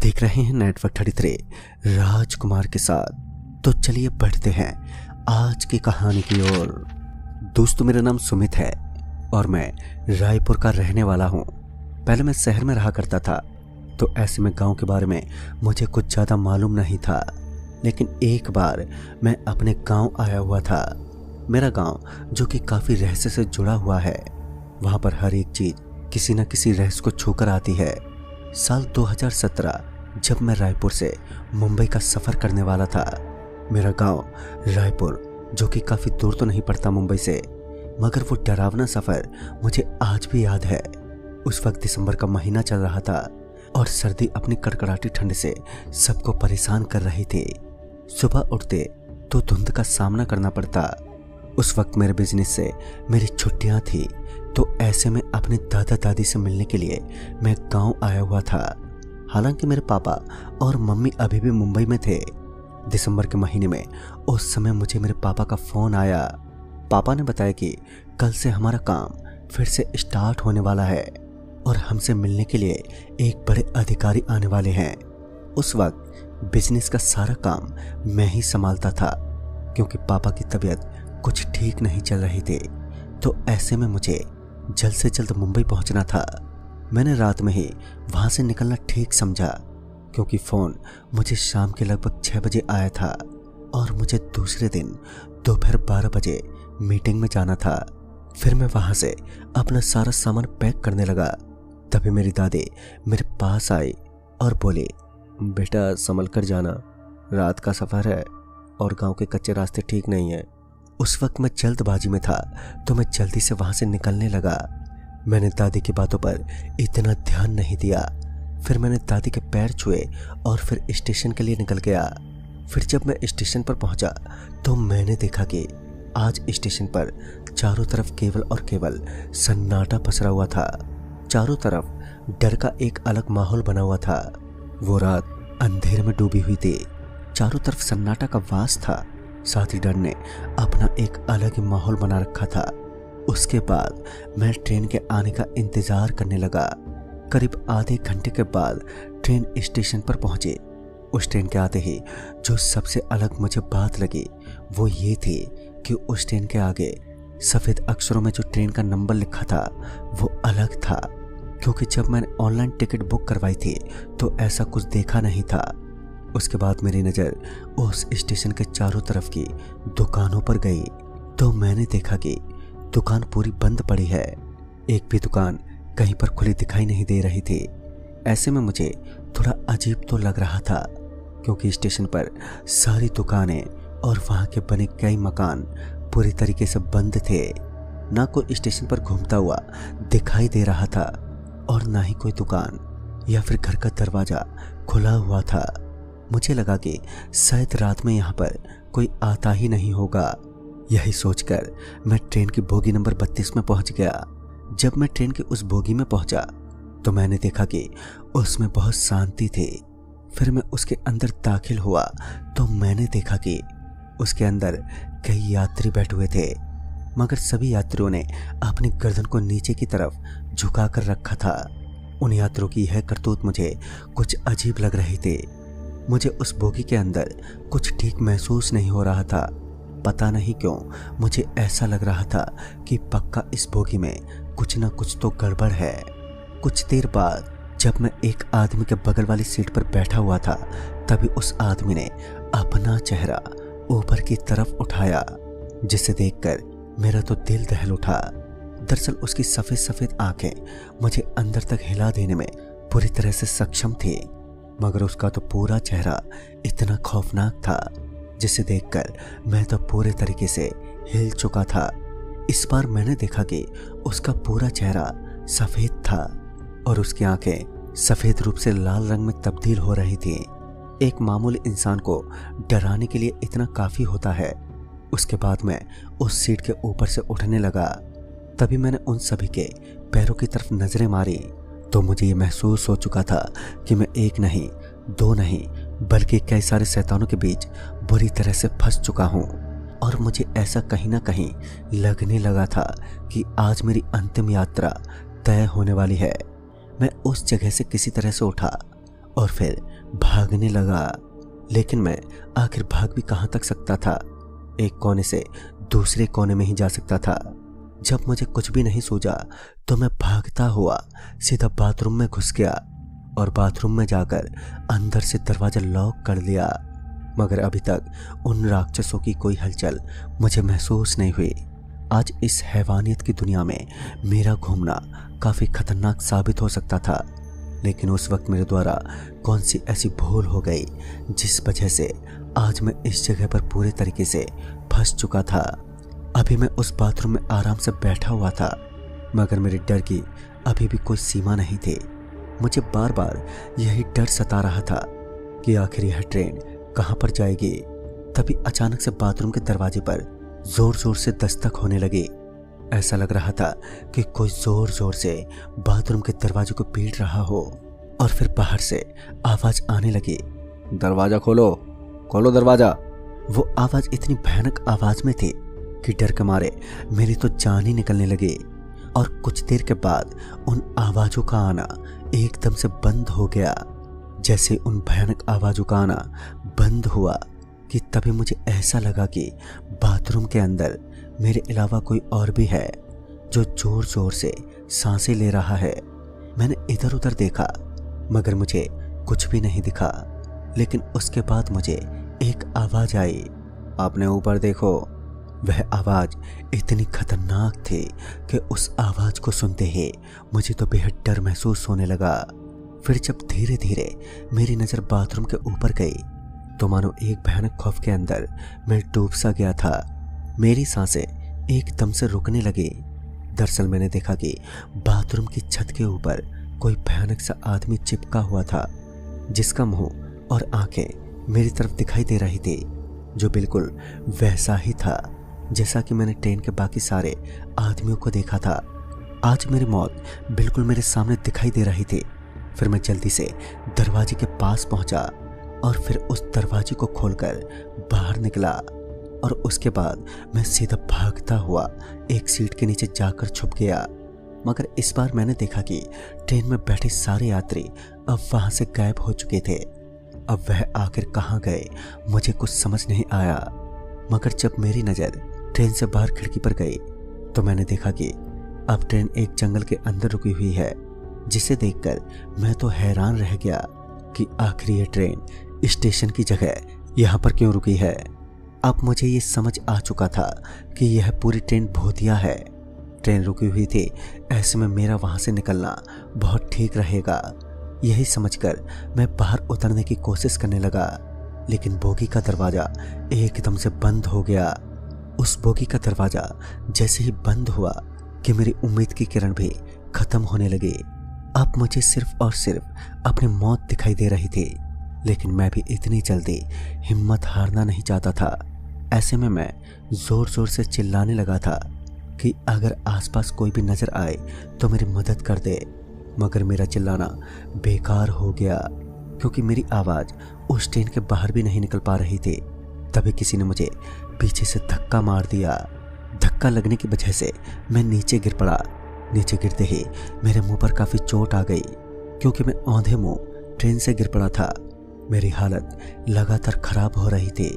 देख रहे हैं नेटवर्क 33 राजकुमार के साथ। तो चलिए बढ़ते हैं आज की कहानी की ओर। दोस्तों, मेरा नाम सुमित है और मैं रायपुर का रहने वाला हूँ। पहले मैं शहर में रहा करता था, तो ऐसे में गांव के बारे में मुझे कुछ ज़्यादा मालूम नहीं था। लेकिन एक बार मैं अपने गांव आया हुआ था। मेरा गांव जो कि काफ़ी रहस्य से जुड़ा हुआ है, वहाँ पर हर एक चीज़ किसी न किसी रहस्य को छूकर आती है। साल 2017 जब मैं रायपुर से मुंबई का सफ़र करने वाला था। मेरा गांव रायपुर जो कि काफ़ी दूर तो नहीं पड़ता मुंबई से, मगर वो डरावना सफ़र मुझे आज भी याद है। उस वक्त दिसंबर का महीना चल रहा था और सर्दी अपनी कड़कड़ाती ठंड से सबको परेशान कर रही थी। सुबह उठते तो धुंध का सामना करना पड़ता। उस वक्त मेरे बिजनेस से मेरी छुट्टियां थी, तो ऐसे में अपने दादा दादी से मिलने के लिए मैं गांव आया हुआ था। हालांकि मेरे पापा और मम्मी अभी भी मुंबई में थे। दिसंबर के महीने में उस समय मुझे मेरे पापा का फ़ोन आया। पापा ने बताया कि कल से हमारा काम फिर से स्टार्ट होने वाला है और हमसे मिलने के लिए एक बड़े अधिकारी आने वाले हैं। उस वक्त बिजनेस का सारा काम मैं ही संभालता था, क्योंकि पापा की तबीयत कुछ ठीक नहीं चल रही थी। तो ऐसे में मुझे जल्द से जल्द मुंबई पहुंचना था। मैंने रात में ही वहां से निकलना ठीक समझा, क्योंकि फ़ोन मुझे शाम के लगभग 6 बजे आया था और मुझे दूसरे दिन दोपहर 12 बजे मीटिंग में जाना था। फिर मैं वहां से अपना सारा सामान पैक करने लगा। तभी मेरी दादी मेरे पास आई और बोली, बेटा संभल कर जाना, रात का सफ़र है और गांव के कच्चे रास्ते ठीक नहीं है। उस वक्त मैं जल्दबाजी में था, तो मैं जल्दी से वहां से निकलने लगा। मैंने दादी की बातों पर इतना ध्यान नहीं दिया। फिर मैंने दादी के पैर छुए और फिर स्टेशन के लिए निकल गया। फिर जब मैं स्टेशन पर पहुंचा तो मैंने देखा कि आज स्टेशन पर चारों तरफ केवल और केवल सन्नाटा पसरा हुआ था। चारों तरफ डर का एक अलग माहौल बना हुआ था। वो रात अंधेरे में डूबी हुई थी। चारों तरफ सन्नाटा का वास था, साथ ही डर ने अपना एक अलग ही माहौल बना रखा था। उसके बाद मैं ट्रेन के आने का इंतजार करने लगा। करीब आधे घंटे के बाद ट्रेन स्टेशन पर पहुंची। उस ट्रेन के आते ही जो सबसे अलग मुझे बात लगी वो ये थी कि उस ट्रेन के आगे सफ़ेद अक्षरों में जो ट्रेन का नंबर लिखा था वो अलग था, क्योंकि जब मैंने ऑनलाइन टिकट बुक करवाई थी तो ऐसा कुछ देखा नहीं था। उसके बाद मेरी नज़र उस स्टेशन के चारों तरफ की दुकानों पर गई, तो मैंने देखा कि दुकान पूरी बंद पड़ी है। एक भी दुकान कहीं पर खुली दिखाई नहीं दे रही थी। ऐसे में मुझे थोड़ा अजीब तो लग रहा था, क्योंकि स्टेशन पर सारी दुकानें और वहाँ के बने कई मकान पूरी तरीके से बंद थे। ना कोई स्टेशन पर घूमता हुआ दिखाई दे रहा था और ना ही कोई दुकान या फिर घर का दरवाज़ा खुला हुआ था। मुझे लगा कि शायद रात में यहाँ पर कोई आता ही नहीं होगा। यही सोचकर मैं ट्रेन की बोगी नंबर 32 में पहुँच गया। जब मैं ट्रेन की उस बोगी में पहुँचा तो मैंने देखा कि उसमें बहुत शांति थी। फिर मैं उसके अंदर दाखिल हुआ तो मैंने देखा कि उसके अंदर कई यात्री बैठे हुए थे, मगर सभी यात्रियों ने अपनी गर्दन को नीचे की तरफ झुका कर रखा था। उन यात्रियों की यह करतूत मुझे कुछ अजीब लग रही थी। मुझे उस बोगी के अंदर कुछ ठीक महसूस नहीं हो रहा था। पता नहीं क्यों मुझे ऐसा लग रहा था कि पक्का इस बोगी में कुछ ना कुछ तो गड़बड़ है। कुछ देर बाद जब मैं एक आदमी के बगल वाली सीट पर बैठा हुआ था, तभी उस आदमी ने अपना चेहरा ऊपर की तरफ उठाया, जिसे देखकर मेरा तो दिल दहल उठा। दरअसल उसकी सफ़ेद सफ़ेद आंखें मुझे अंदर तक हिला देने में पूरी तरह से सक्षम थी, मगर उसका तो पूरा चेहरा इतना खौफनाक था जिसे देखकर मैं तो पूरे तरीके से हिल चुका था। इस बार मैंने देखा कि उसका पूरा चेहरा सफ़ेद था और उसकी आंखें सफ़ेद रूप से लाल रंग में तब्दील हो रही थी। एक मामूली इंसान को डराने के लिए इतना काफ़ी होता है। उसके बाद मैं उस सीट के ऊपर से उठने लगा। तभी मैंने उन सभी के पैरों की तरफ नज़रें मारी तो मुझे ये महसूस हो चुका था कि मैं एक नहीं, दो नहीं, बल्कि कई सारे शैतानों के बीच बुरी तरह से फंस चुका हूँ। और मुझे ऐसा कहीं ना कहीं लगने लगा था कि आज मेरी अंतिम यात्रा तय होने वाली है। मैं उस जगह से किसी तरह से उठा और फिर भागने लगा, लेकिन मैं आखिर भाग भी कहाँ तक सकता था। एक कोने से दूसरे कोने में ही जा सकता था। जब मुझे कुछ भी नहीं सूझा तो मैं भागता हुआ सीधा बाथरूम में घुस गया और बाथरूम में जाकर अंदर से दरवाजा लॉक कर लिया। मगर अभी तक उन राक्षसों की कोई हलचल मुझे महसूस नहीं हुई। आज इस हैवानियत की दुनिया में मेरा घूमना काफी खतरनाक साबित हो सकता था, लेकिन उस वक्त मेरे द्वारा कौन सी ऐसी भूल हो गई जिस वजह से आज मैं इस जगह पर पूरे तरीके से फंस चुका था। अभी मैं उस बाथरूम में आराम से बैठा हुआ था, मगर मेरे डर की अभी भी कोई सीमा नहीं थी। मुझे बार बार यही डर सता रहा था कि आखिर यह ट्रेन कहाँ पर जाएगी। तभी अचानक से बाथरूम के दरवाजे पर जोर जोर से दस्तक होने लगी। ऐसा लग रहा था कि कोई जोर जोर से बाथरूम के दरवाजे को पीट रहा हो। और फिर बाहर से आवाज आने लगी, दरवाजा खोलो, खोलो दरवाजा। वो आवाज इतनी भयानक आवाज में थी कि डर के मारे मेरी तो जान ही निकलने लगी। और कुछ देर के बाद उन आवाजों का आना एकदम से बंद हो गया। जैसे उन भयानक आवाजों का आना बंद हुआ कि तभी मुझे ऐसा लगा कि बाथरूम के अंदर मेरे अलावा कोई और भी है जो जोर जोर से सांसें ले रहा है। मैंने इधर उधर देखा मगर मुझे कुछ भी नहीं दिखा। लेकिन उसके बाद मुझे एक आवाज आई, आपने ऊपर देखो। वह आवाज इतनी खतरनाक थी कि उस आवाज को सुनते ही मुझे तो बेहद डर महसूस होने लगा। फिर जब धीरे धीरे मेरी नजर बाथरूम के ऊपर गई तो मानो एक भयानक खौफ के अंदर मैं डूब सा गया था। मेरी सांसें एकदम से रुकने लगी। दरअसल मैंने देखा कि बाथरूम की छत के ऊपर कोई भयानक सा आदमी चिपका हुआ था, जिसका मुंह और आंखें मेरी तरफ दिखाई दे रही थी, जो बिल्कुल वैसा ही था जैसा कि मैंने ट्रेन के बाकी सारे आदमियों को देखा था। आज मेरी मौत बिल्कुल मेरे सामने दिखाई दे रही थी। फिर मैं जल्दी से दरवाजे के पास पहुंचा और फिर उस दरवाजे को खोलकर बाहर निकला। और उसके बाद मैं सीधा भागता हुआ एक सीट के नीचे जाकर छुप गया। मगर इस बार मैंने देखा कि ट्रेन में बैठे सारे यात्री अब वहां से गायब हो चुके थे। अब वह आखिर कहाँ गए मुझे कुछ समझ नहीं आया। मगर जब मेरी नज़र ट्रेन से बाहर खिड़की पर गई तो मैंने देखा कि अब ट्रेन एक जंगल के अंदर रुकी हुई है, जिसे देखकर मैं तो हैरान रह गया कि आखिर ये ट्रेन स्टेशन की जगह यहाँ पर क्यों रुकी है। अब मुझे ये समझ आ चुका था कि यह पूरी ट्रेन भूतिया है। ट्रेन रुकी हुई थी, ऐसे में मेरा वहाँ से निकलना बहुत ठीक रहेगा। यही समझकर मैं बाहर उतरने की कोशिश करने लगा, लेकिन बोगी का दरवाज़ा एकदम से बंद हो गया। उस बोगी का दरवाज़ा जैसे ही बंद हुआ कि मेरी उम्मीद की किरण भी खत्म होने लगी। अब मुझे सिर्फ और सिर्फ अपनी मौत दिखाई दे रही थी, लेकिन मैं भी इतनी जल्दी हिम्मत हारना नहीं चाहता था। ऐसे में मैं जोर जोर से चिल्लाने लगा था कि अगर आसपास कोई भी नजर आए तो मेरी मदद कर दे। मगर मेरा चिल्लाना बेकार हो गया, क्योंकि मेरी आवाज़ उस ट्रेन के बाहर भी नहीं निकल पा रही थी। तभी किसी ने मुझे पीछे से धक्का मार दिया। धक्का लगने की वजह से मैं नीचे गिर पड़ा। नीचे गिरते ही मेरे मुंह पर काफ़ी चोट आ गई, क्योंकि मैं औंधे मुंह ट्रेन से गिर पड़ा था। मेरी हालत लगातार खराब हो रही थी।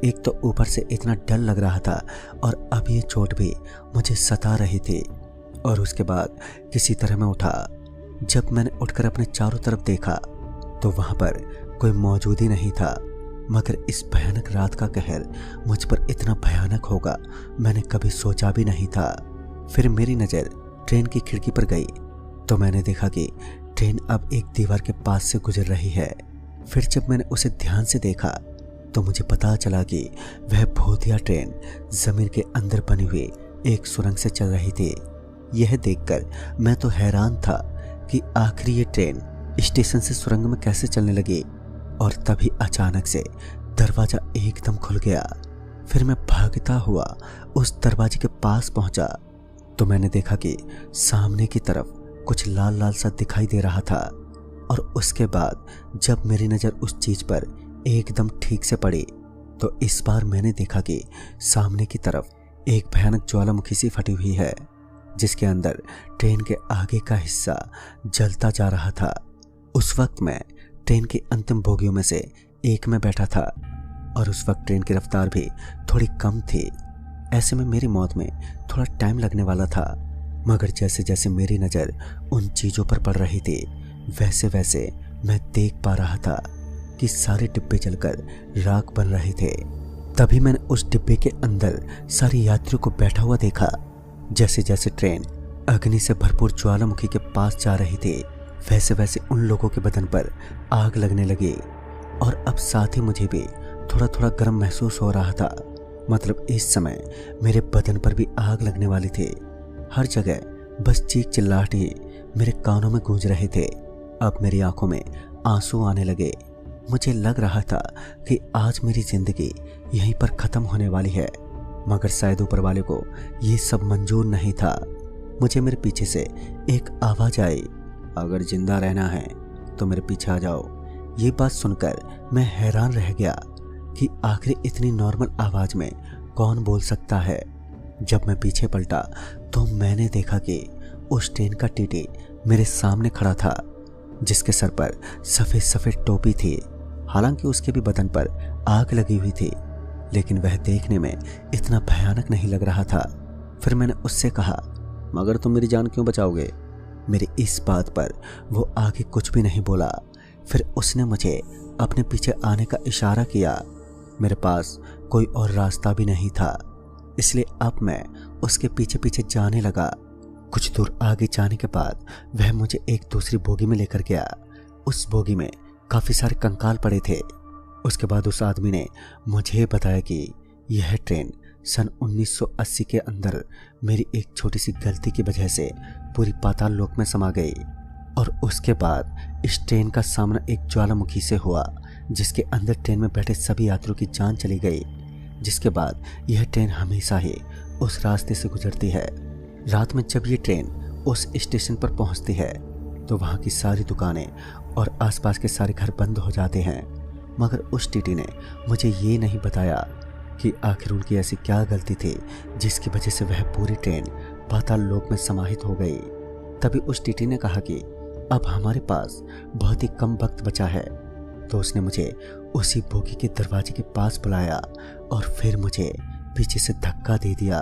एक तो ऊपर से इतना डर लग रहा था और अब ये चोट भी मुझे सता रही थी। और उसके बाद किसी तरह मैं उठा। जब मैंने उठकर अपने चारों तरफ देखा तो वहां पर कोई मौजूद ही नहीं था। मगर इस भयानक रात का कहर मुझ पर इतना भयानक होगा मैंने कभी सोचा भी नहीं था। फिर मेरी नज़र ट्रेन की खिड़की पर गई तो मैंने देखा कि ट्रेन अब एक दीवार के पास से गुजर रही है। फिर जब मैंने उसे ध्यान से देखा तो मुझे पता चला कि वह भूतिया ट्रेन जमीन के अंदर बनी हुई एक सुरंग से चल रही थी। यह देखकर मैं तो हैरान था कि आखिर ये ट्रेन स्टेशन से सुरंग में कैसे चलने लगी। और तभी अचानक से दरवाजा एकदम खुल गया। फिर मैं भागता हुआ उस दरवाजे के पास पहुंचा तो मैंने देखा कि सामने की तरफ कुछ लाल लाल सा दिखाई दे रहा था। और उसके बाद जब मेरी नज़र उस चीज़ पर एकदम ठीक से पड़ी तो इस बार मैंने देखा कि सामने की तरफ एक भयानक ज्वालामुखी सी फटी हुई है, जिसके अंदर ट्रेन के आगे का हिस्सा जलता जा रहा था। उस वक्त मैं ट्रेन की अंतिम बोगियों में से एक में बैठा था और उस वक्त ट्रेन की रफ्तार भी थोड़ी कम थी। ऐसे में मेरी मौत में थोड़ा टाइम लगने वाला था, मगर जैसे जैसे मेरी नज़र उन चीज़ों पर पड़ रही थी वैसे वैसे मैं देख पा रहा था कि सारे डिब्बे जलकर राख बन रहे थे। तभी मैंने उस डिब्बे के अंदर सारे यात्रियों को बैठा हुआ देखा। जैसे जैसे ट्रेन अग्नि से भरपूर ज्वालामुखी के पास जा रही थी वैसे वैसे उन लोगों के बदन पर आग लगने लगी और अब साथ ही मुझे भी थोड़ा थोड़ा गर्म महसूस हो रहा था। मतलब इस समय मेरे बदन पर भी आग लगने वाली थी। हर जगह बस चीख चिल्लाहट ही मेरे कानों में गूंज रहे थे। अब मेरी आंखों में आंसू आने लगे। मुझे लग रहा था कि आज मेरी जिंदगी यहीं पर खत्म होने वाली है, मगर शायद ऊपर वाले को ये सब मंजूर नहीं था। मुझे मेरे पीछे से एक आवाज आई, अगर जिंदा रहना है तो मेरे पीछे आ जाओ। ये बात सुनकर मैं हैरान रह गया कि आखिर इतनी नॉर्मल आवाज में कौन बोल सकता है। जब मैं पीछे पलटा तो मैंने देखा कि उस ट्रेन का टीटी मेरे सामने खड़ा था, जिसके सर पर सफेद सफेद टोपी थी। हालांकि उसके भी बदन पर आग लगी हुई थी, लेकिन वह देखने में इतना भयानक नहीं लग रहा था। फिर मैंने उससे कहा, मगर तुम मेरी जान क्यों बचाओगे? मेरी इस बात पर वो आगे कुछ भी नहीं बोला। फिर उसने मुझे अपने पीछे आने का इशारा किया। मेरे पास कोई और रास्ता भी नहीं था, इसलिए अब मैं उसके पीछे पीछे जाने लगा। कुछ दूर आगे जाने के बाद वह मुझे एक दूसरी बोगी में लेकर गया। उस बोगी में काफ़ी सारे कंकाल पड़े थे। उसके बाद उस आदमी ने मुझे बताया कि यह ट्रेन सन 1980 के अंदर मेरी एक छोटी सी गलती की वजह से पूरी पाताल लोक में समा गई, और उसके बाद इस ट्रेन का सामना एक ज्वालामुखी से हुआ, जिसके अंदर ट्रेन में बैठे सभी यात्रियों की जान चली गई। जिसके बाद यह ट्रेन हमेशा ही उस रास्ते से गुजरती है। रात में जब ये ट्रेन उस स्टेशन पर पहुंचती है तो वहाँ की सारी दुकानें और आसपास के सारे घर बंद हो जाते हैं। मगर उस टीटी ने मुझे ये नहीं बताया कि आखिर उनकी ऐसी क्या गलती थी जिसकी वजह से वह पूरी ट्रेन पाताल लोक में समाहित हो गई। तभी उस टीटी ने कहा कि अब हमारे पास बहुत ही कम वक्त बचा है। तो उसने मुझे उसी बोगी के दरवाजे के पास बुलाया और फिर मुझे पीछे से धक्का दे दिया,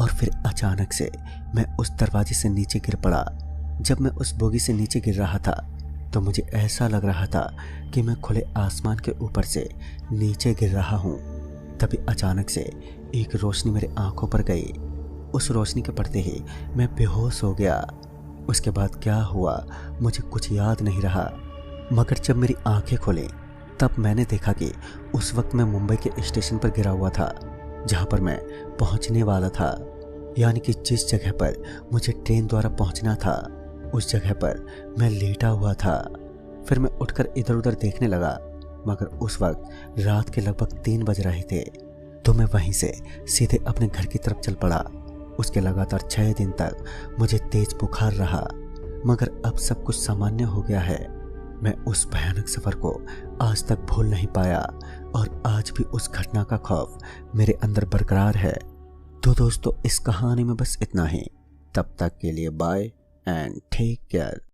और फिर अचानक से मैं उस दरवाजे से नीचे गिर पड़ा। जब मैं उस बोगी से नीचे गिर रहा था तो मुझे ऐसा लग रहा था कि मैं खुले आसमान के ऊपर से नीचे गिर रहा हूँ। तभी अचानक से एक रोशनी मेरे आंखों पर गई। उस रोशनी के पड़ते ही मैं बेहोश हो गया। उसके बाद क्या हुआ मुझे कुछ याद नहीं रहा, मगर जब मेरी आंखें खुली तब मैंने देखा कि उस वक्त मैं मुंबई के स्टेशन पर गिरा हुआ था, जहाँ पर मैं पहुँचने वाला था। यानी कि जिस जगह पर मुझे ट्रेन द्वारा पहुँचना था उस जगह पर मैं लेटा हुआ था। फिर मैं उठकर इधर उधर देखने लगा, मगर उस वक्त रात के लगभग 3 बज रहे थे। तो मैं वहीं से सीधे अपने घर की तरफ चल पड़ा। उसके लगातार 6 दिन तक मुझे तेज बुखार रहा, मगर अब सब कुछ सामान्य हो गया है। मैं उस भयानक सफर को आज तक भूल नहीं पाया, और आज भी उस घटना का खौफ मेरे अंदर बरकरार है। तो दोस्तों, इस कहानी में बस इतना ही। तब तक के लिए बाय एंड टेक केयर।